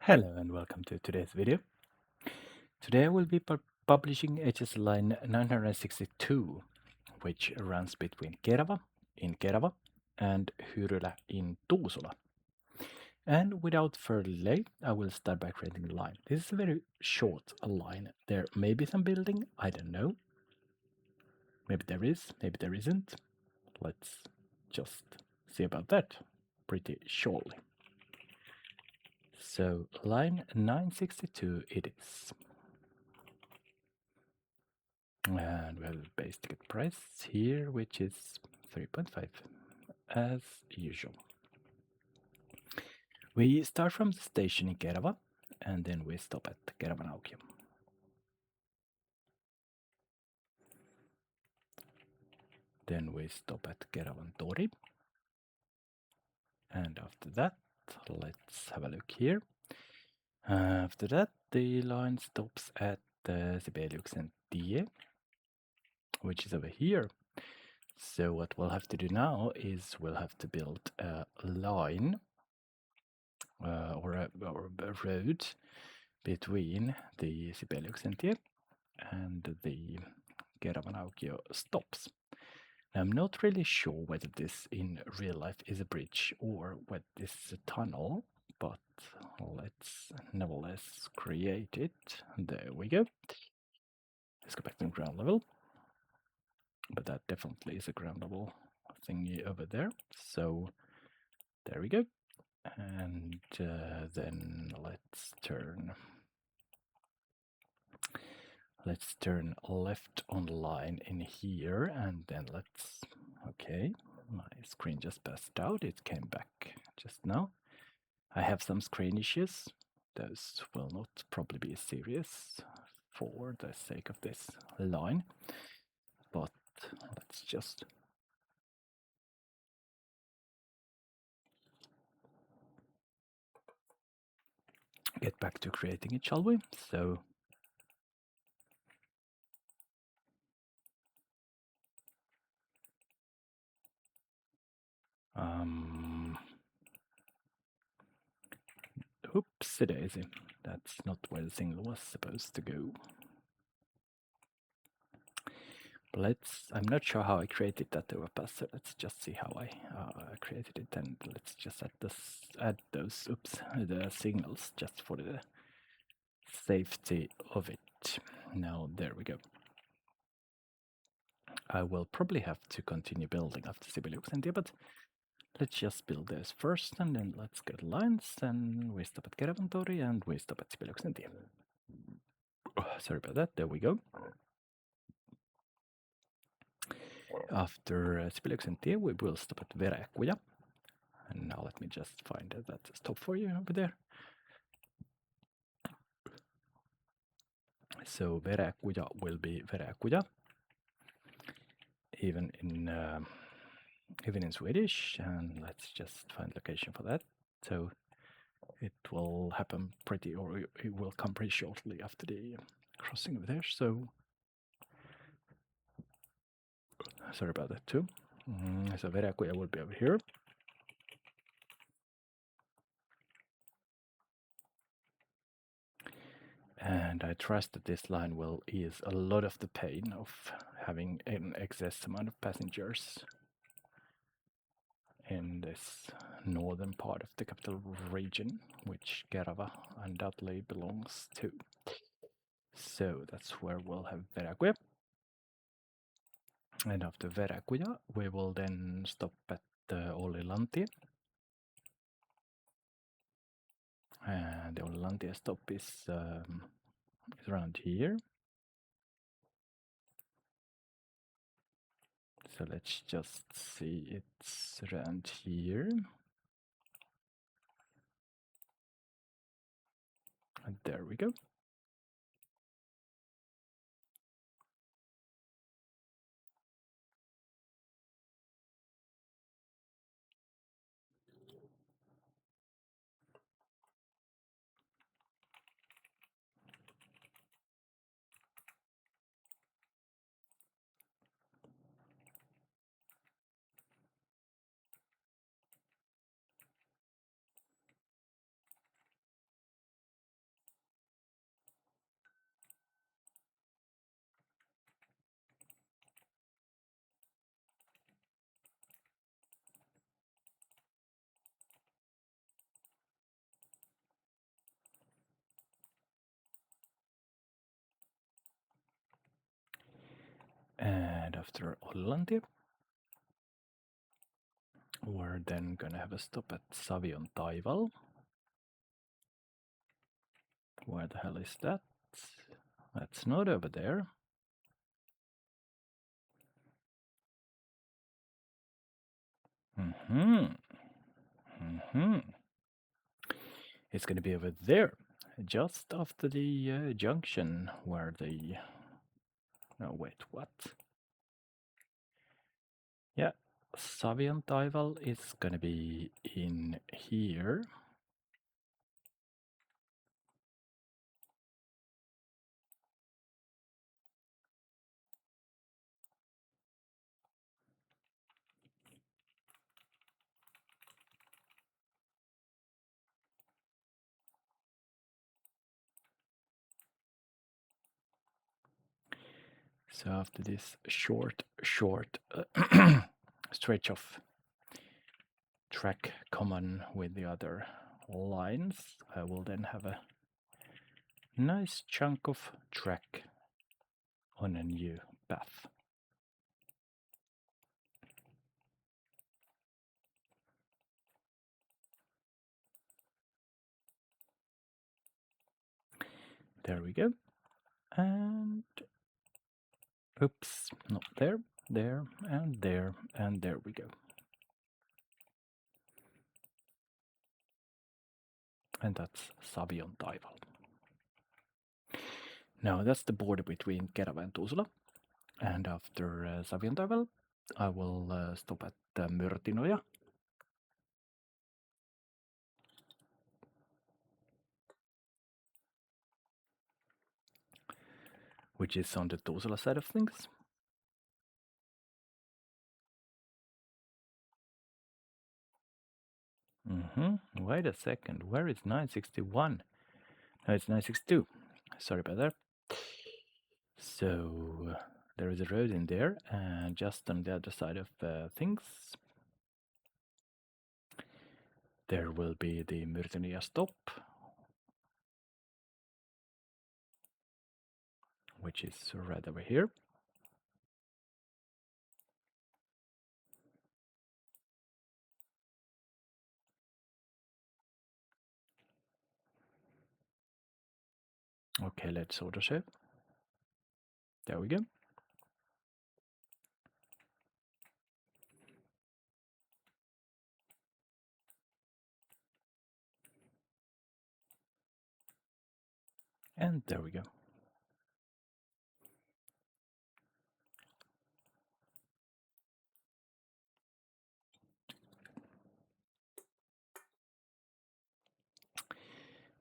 Hello and welcome to today's video. Today I will be publishing HSL line 962, which runs between Kerava in Kerava and Hyrylä in Tuusula. And without further delay, I will start by creating the line. This is a very short line. There may be some building, I don't know. Maybe there is, maybe there isn't. Let's just see about that pretty shortly. So line 962 it is. And we have the base ticket price here, which is 3.5 as usual. We start from the station in Kerava and then we stop at Kerava. Then we stop at Keravan. And after that, let's have a look here. After that, the line stops at Sibelius and Die, which is over here. So what we'll have to do now is we'll have to build a line or a road between the Sibelius and Die and the Kerava stops. I'm not really sure whether this in real life is a bridge or whether this is a tunnel, but let's nevertheless create it. There we go. Let's go back to ground level. But that definitely is a ground level thingy over there. So there we go. And then let's turn left on the line in here, and then okay, my screen just passed out. It came back just now. I have some screen issues. Those will not probably be serious for the sake of this line, but let's just get back to creating it, shall we? So oopsie daisy, that's not where the signal was supposed to go. I'm not sure how I created that overpass, so let's just see how I created it, and let's just add those the signals just for the safety of it. Now there we go. I will probably have to continue building after Sibelius and there, but let's just build this first, and then let's go to lines, and we stop at Keravan and we stop at Sibelius and there. Oh, sorry about that, there we go. After Sibelius and there, we will stop at Veräkuja. And now let me just find that stop for you over there. So Veräkuja will be Veräkuja, even in Swedish, and let's just find location for that. So it will happen or it will come pretty shortly after the crossing over there. So sorry about that too. So Veräkuja will be over here. And I trust that this line will ease a lot of the pain of having an excess amount of passengers in this northern part of the capital region, which Kerava undoubtedly belongs to. So that's where we'll have Veräkuja. And after Veräkuja, we will then stop at Ollilantie. And the Ollilantie stop is around here. So let's just see, it's around here. And there we go. And after Hollanti, we're then gonna have a stop at Savion Taival. Where the hell is that? That's not over there. It's gonna be over there, just after the junction where the... No, wait, what? Yeah, Savion Taival is gonna be in here. So after this short stretch of track common with the other lines, I will then have a nice chunk of track on a new path. There we go. And oops, not there, there, and there, and there we go. And that's Savion Taival. Now that's the border between Kerava and Tuusula. And after Savion Taival, I will stop at Myrtinoja. Which is on the Tuusula side of things. Wait a second, where is 961? No, it's 962. Sorry about that. So there is a road in there, and just on the other side of things, there will be the Myrtinoja stop, which is right over here. Okay, let's auto save. There we go. And there we go.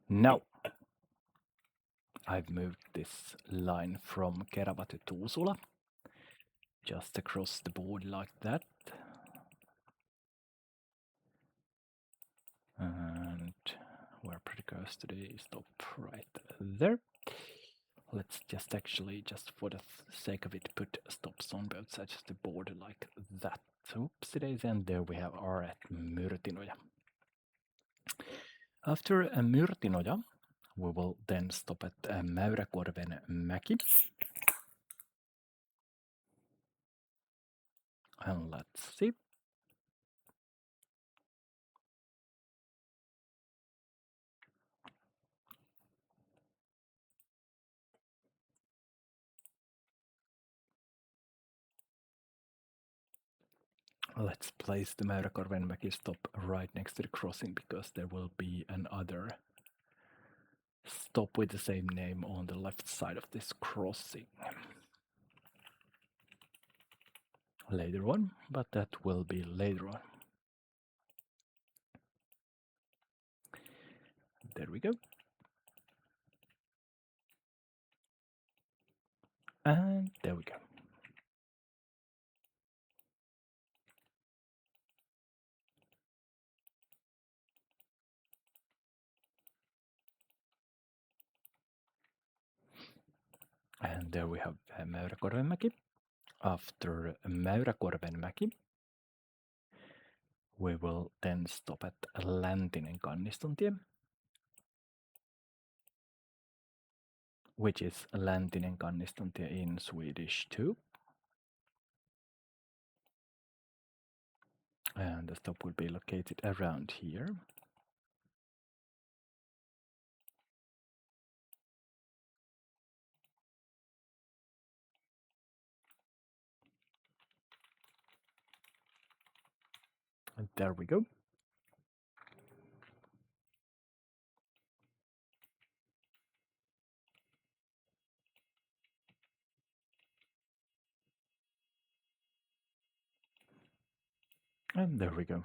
Now, I've moved this line from Kerava to Tuusula, just across the board like that. And we're pretty close to the stop right there. Let's just actually, just for the sake of it, put stops on both sides of the border like that. Oopsie daisy, and there we are at Myrtinoja. After Myrtinoja, we will then stop at Mäyräkorven mäki. And let's see. Let's place the Mäyräkorven mäki stop right next to the crossing, because there will be another stop with the same name on the left side of this crossing later on, but that will be later on. There we go. And there we go. And there we have Mäyräkorvenmäki. After Mäyräkorvenmäki, we will then stop at Läntinen Kannistontie, which is Läntinen Kannistontie in Swedish too. And the stop will be located around here. And there we go. And there we go.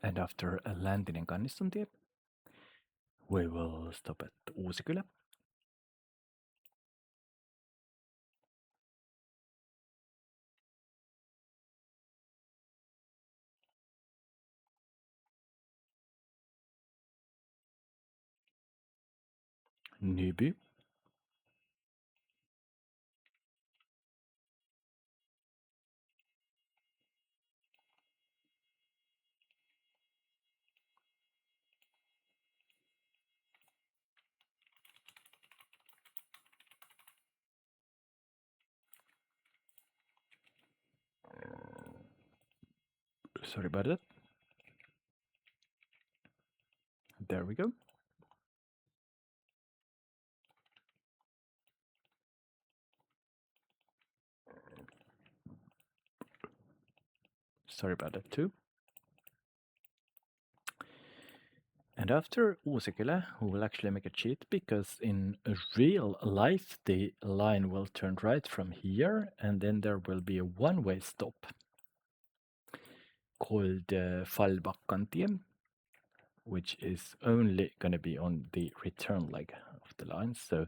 And after landing in Kannistontie, we will stop at Uusikylä. NIMBY. Sorry about that. There we go. Sorry about that too. And after Uusikylä, we will actually make a cheat because in real life the line will turn right from here and then there will be a one-way stop called Fallbackantie, which is only going to be on the return leg of the line. So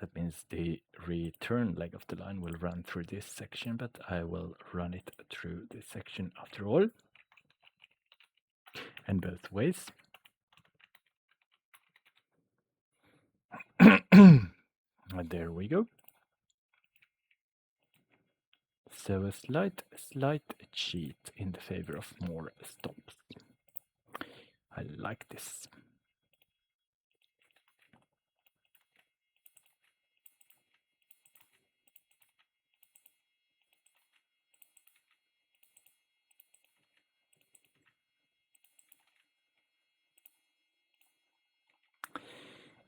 that means the return leg of the line will run through this section, but I will run it through this section after all, and both ways. And there we go. So a slight cheat in the favor of more stops. I like this.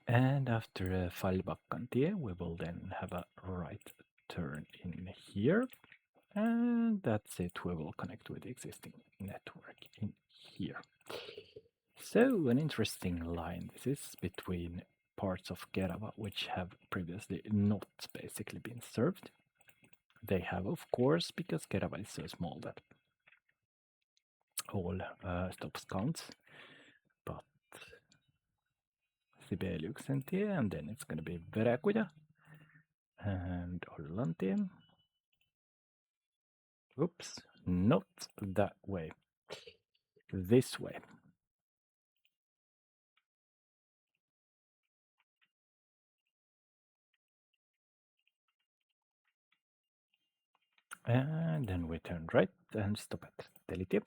And after Fallbackantie, we will then have a right turn in here. And that's it, we will connect with the existing network in here. So, an interesting line this is between parts of Kerava which have previously not basically been served. They have, of course, because Kerava is so small that all stops count. But Sibeliuksentie, and then it's going to be Verakuja and Hollantie. Oops, not that way. This way. And then we turn right and stop at Telitip.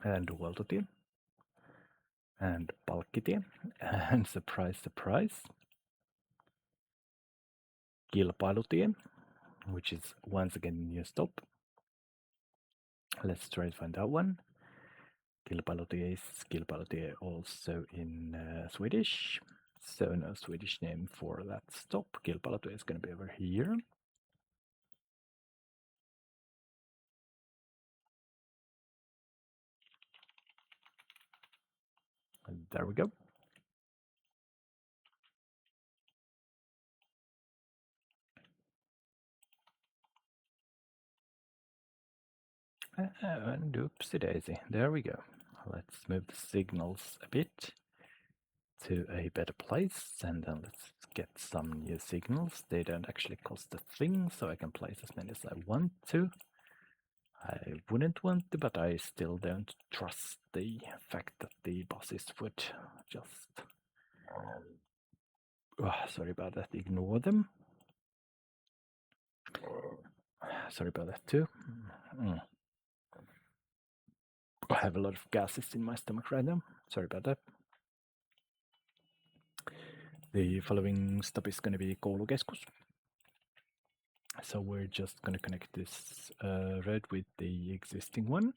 And Huoltotie. And Palkkitie. And surprise, surprise, Kilpailutie, which is once again a new stop. Let's try to find that one. Kilpailutie is Kilpailutie also in Swedish. So no Swedish name for that stop. Kilpailutie is going to be over here. And there we go. And oopsie daisy, there we go. Let's move the signals a bit to a better place, and then let's get some new signals. They don't actually cost a thing, so I can place as many as I want to. I wouldn't want to, but I still don't trust the fact that the buses would just... sorry about that, ignore them. Sorry about that too. I have a lot of gases in my stomach right now. Sorry about that. The following stop is going to be koulukeskus. So we're just going to connect this road with the existing one.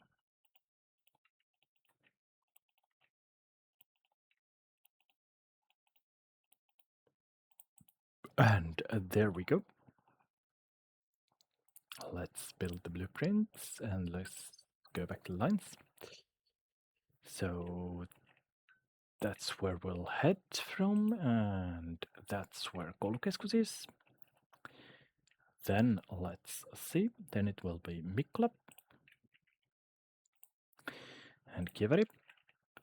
And there we go. Let's build the blueprints and let's go back to lines. So that's where we'll head from, and that's where koulukeskus is. Then let's see, then it will be Mikla and Kievari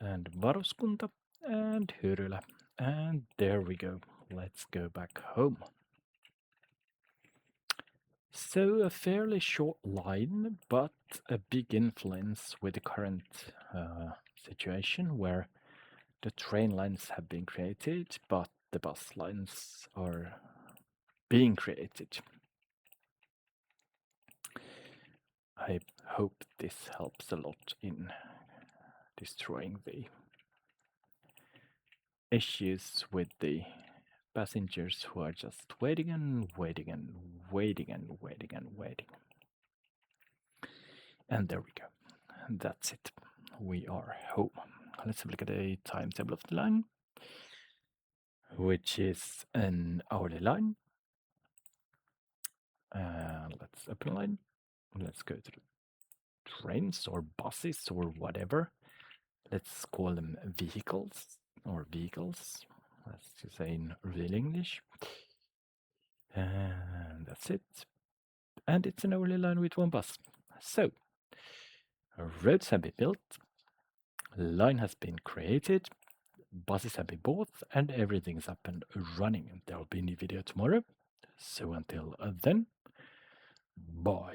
and Varuskunta and Hyrylä. And there we go. Let's go back home. So a fairly short line, but a big influence with the current situation where the train lines have been created, but the bus lines are being created. I hope this helps a lot in destroying the issues with the passengers who are just waiting and waiting and waiting and waiting and waiting. And there we go. That's it. We are home. Let's have a look at the timetable of the line, which is an hourly line. Let's open line. Let's go to the trains or buses or whatever. Let's call them vehicles or vehicles. Let's just say in real English. And that's it. And it's an hourly line with one bus. So, roads have been built, line has been created, buses have been bought, and everything's up and running. There will be a new video tomorrow. So until then, bye.